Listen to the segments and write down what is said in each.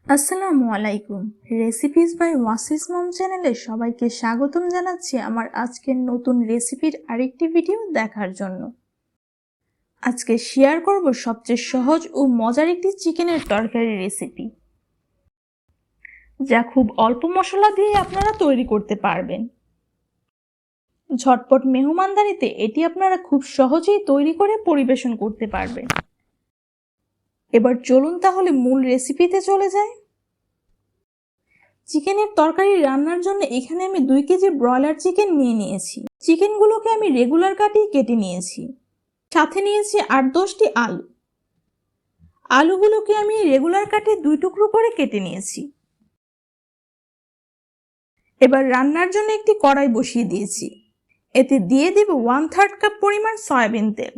আসসালামু আলাইকুম। Recipes by ওয়াসিস মম চ্যানেলে সবাইকে স্বাগতম জানাচ্ছি আমার আজকের নতুন রেসিপির আরেকটি ভিডিও দেখার জন্য। আজকে শেয়ার করব সবচেয়ে সহজ ও মজার একটি চিকেনের তরকারি রেসিপি, যা খুব অল্প মশলা দিয়ে আপনারা তৈরি করতে পারবেন। ঝটপট মেহমানদারিতে এটি আপনারা খুব সহজেই তৈরি করে পরিবেশন করতে পারবেন। এবার চলুন তাহলে মূল রেসিপিতে চলে যাই। চিকেনের তরকারি রান্নার জন্য এখানে আমি 2 কেজি ব্রয়লার চিকেন নিয়েছি। চিকেনগুলোকে আমি রেগুলার কাটেই কেটে নিয়েছি। সাথে নিয়েছি 8-10টি আলু। আলুগুলোকে আমি রেগুলার কাটে 2 টুকরো করে কেটে নিয়েছি। এবার রান্নার জন্য একটি কড়াই বসিয়ে দিয়েছি। এতে দিয়ে দেব 1/3 কাপ পরিমাণ সয়াবিন তেল।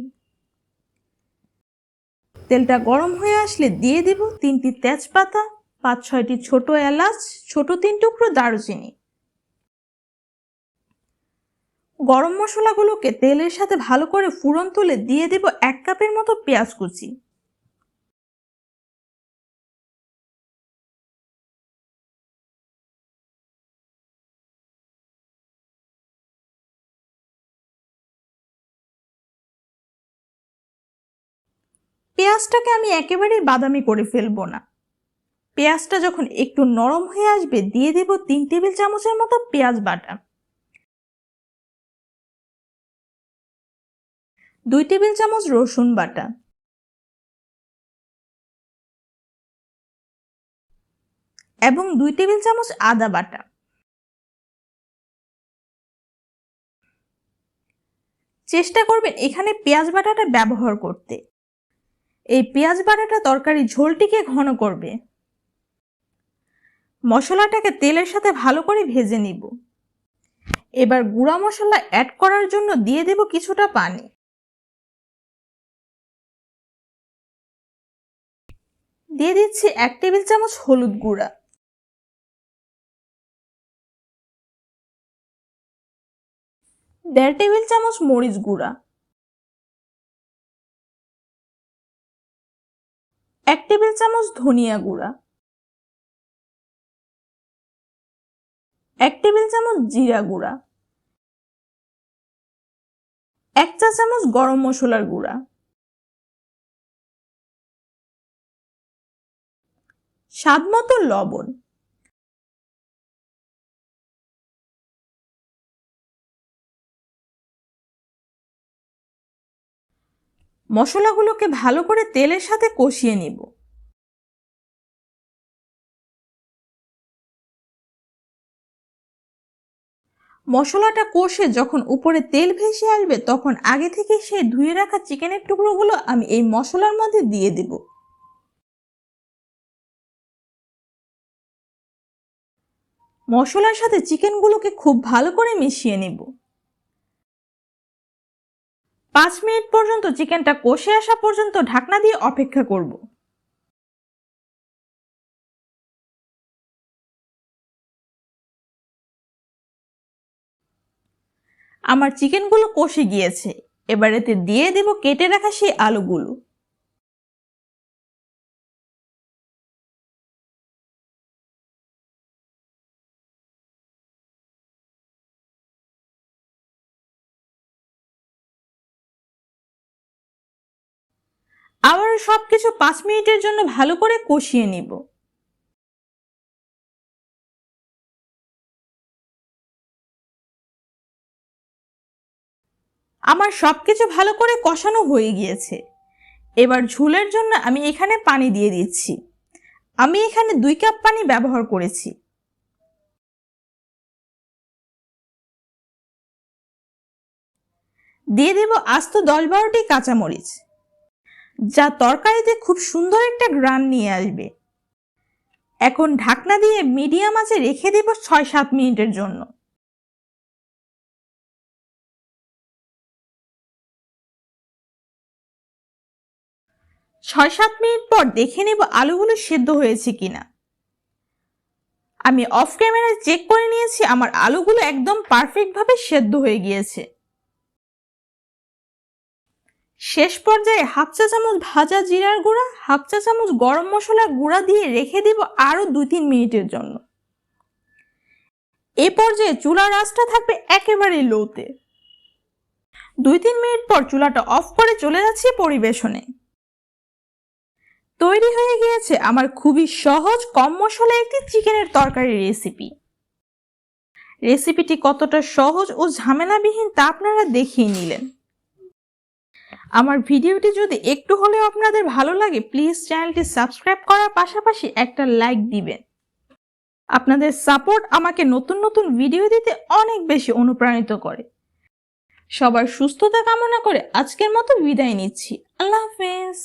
তেলটা গরম হয়ে আসলে দিয়ে দেব 3টি তেজপাতা, 5-6টি ছোট এলাচ, ছোট 3 টুকরো দারুচিনি। গরম মশলাগুলোকে তেলের সাথে ভালো করে ফুরন তুলে দিয়ে দেব 1 কাপের মতো পেঁয়াজ কুচি। পেঁয়াজটাকে আমি একেবারেই বাদামি করে ফেলবো না। পেঁয়াজটা যখন একটু নরম হয়ে আসবে দিয়ে দেব 3 টেবিল চামচের মতো পেঁয়াজ বাটা, 2 টেবিল চামচ রসুন বাটা এবং 2 টেবিল চামচ আদা বাটা। চেষ্টা করবেন এখানে পেঁয়াজ বাটাটা ব্যবহার করতে। এই পেঁয়াজ বাটাটা তরকারি ঝোলটিকে ঘন করবে। মশলাটাকে তেলের সাথে ভালো করে ভেজে নিব। এবার গুঁড়া মশলা অ্যাড করার জন্য দিয়ে দেব কিছুটা পানি। দিয়ে দিচ্ছি 1 টেবিল চামচ হলুদ গুঁড়া, 1.5 টেবিল চামচ মরিচ গুঁড়া, 1 টেবিল চামচ ধনিয়া গুঁড়া, 1 টেবিল চামচ জিরা গুঁড়া, 1 চা চামচ গরম মশলার গুঁড়া, স্বাদ মতো লবণ। মশলাগুলোকে ভালো করে তেলের সাথে কষিয়ে নিব। মশলাটা কষে যখন উপরে তেল ভেসে আসবে তখন আগে থেকে সেই ধুয়ে রাখা চিকেনের টুকরোগুলো আমি এই মশলার মধ্যে দিয়ে দেব। মশলার সাথে চিকেনগুলোকে খুব ভালো করে মিশিয়ে নেব। 5 মিনিট পর্যন্ত চিকেনটা কষে আসা পর্যন্ত ঢাকনা দিয়ে অপেক্ষা করব। আমার চিকেনগুলো কষে গিয়েছে। এবার এতে দিয়ে দেব কেটে রাখা সেই আলুগুলো। আবার সবকিছু 5 মিনিটের জন্য ভালো করে কষিয়ে নিব। আমার সবকিছু ভালো করে কষানো হয়ে গিয়েছে। এবার ঝোলের জন্য আমি এখানে পানি দিয়ে দিচ্ছি। আমি এখানে 2 কাপ পানি ব্যবহার করেছি। দিয়ে দেব আস্ত 10-12টি কাঁচামরিচ, যা তরকারিতে খুব সুন্দর একটা ঘ্রাণ নিয়ে আসবে। এখন ঢাকনা দিয়ে মিডিয়াম আঁচে রেখে দেব 6-7 মিনিটের জন্য। 6-7 মিনিট পর দেখে নেব আলুগুলো সেদ্ধ হয়েছে কিনা। আমি অফ ক্যামেরায় চেক করে নিয়েছি, আমার আলুগুলো একদম পারফেক্ট ভাবে সেদ্ধ হয়ে গিয়েছে। শেষ পর্যায়ে হাফ চা চামচ ভাজা জিরার গুঁড়া, হাফ চা চামচ গরম মশলার গুঁড়া দিয়ে রেখে দিব আরো 2-3 মিনিটের জন্য। এ পর্যায়ে চুলার আঁচটা থাকবে একেবারে লোতে। 2-3 মিনিট পর চুলাটা অফ করে চলে যাচ্ছি পরিবেশনে। তৈরি হয়ে গিয়েছে আমার খুবই সহজ কম মশলায় একটি চিকেনের তরকারি রেসিপি। রেসিপিটি কতটা সহজ ও ঝামেলাবিহীন তা আপনারা দেখিয়ে নিলেন। আমার ভিডিওটি যদি একটু হলেও আপনাদের ভালো লাগে প্লিজ চ্যানেলটি সাবস্ক্রাইব করার পাশাপাশি একটা লাইক দিবেন। আপনাদের সাপোর্ট আমাকে নতুন নতুন ভিডিও দিতে অনেক বেশি অনুপ্রাণিত করে। সবার সুস্থতা কামনা করে আজকের মতো বিদায় নিচ্ছি। আল্লাহ হাফেজ।